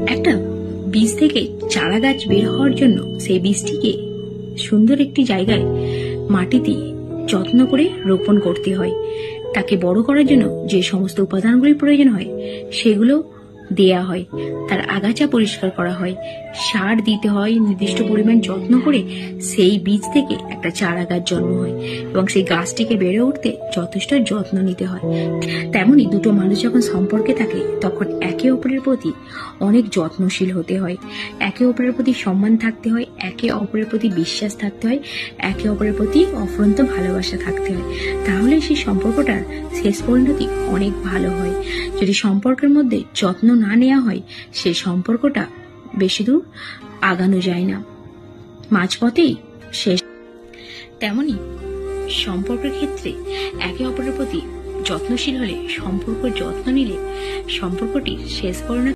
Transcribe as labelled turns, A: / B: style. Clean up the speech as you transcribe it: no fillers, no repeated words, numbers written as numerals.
A: একটা বীজ থেকে চারা গাছ বের হওয়ার জন্য সেই বীজটিকে সুন্দর একটি জায়গায় মাটিতে যত্ন করে রোপণ করতে হয়। তাকে বড় করার জন্য যে সমস্ত উপাদানগুলির প্রয়োজন হয় সেগুলো দেয়া হয়, তার আগাছা পরিষ্কার করা হয়, সার দিতে হয়, নির্দিষ্ট পরিমাণ যত্ন করে সেই বীজ থেকে একটা চারা গাছ জন্ম হয় এবং সেই গাছটিকে বেড়ে উঠতে যথেষ্ট যত্ন নিতে হয়। তেমনি দুটো মানুষ যখন সম্পর্কে থাকে তখন একে অপরের প্রতি অনেক যত্নশীল হতে হয়, একে অপরের প্রতি সম্মান থাকতে হয়, একে অপরের প্রতি বিশ্বাস থাকতে হয়, একে অপরের প্রতি অফুরন্ত ভালোবাসা থাকতে হয়। তাহলে সেই সম্পর্কটার শেষ পরিণতি অনেক ভালো হয়। যদি সম্পর্কের মধ্যে যত্ন না নেওয়া হয় সেই সম্পর্কটা বেশি দূর আগানো যায় না, মাঝপথেই শেষ। তেমনি সম্পর্কের ক্ষেত্রে একে অপরের প্রতি যত্নশীল হলে, সম্পর্কের যত্ন নিলে সম্পর্কটি শেষ পরিণতি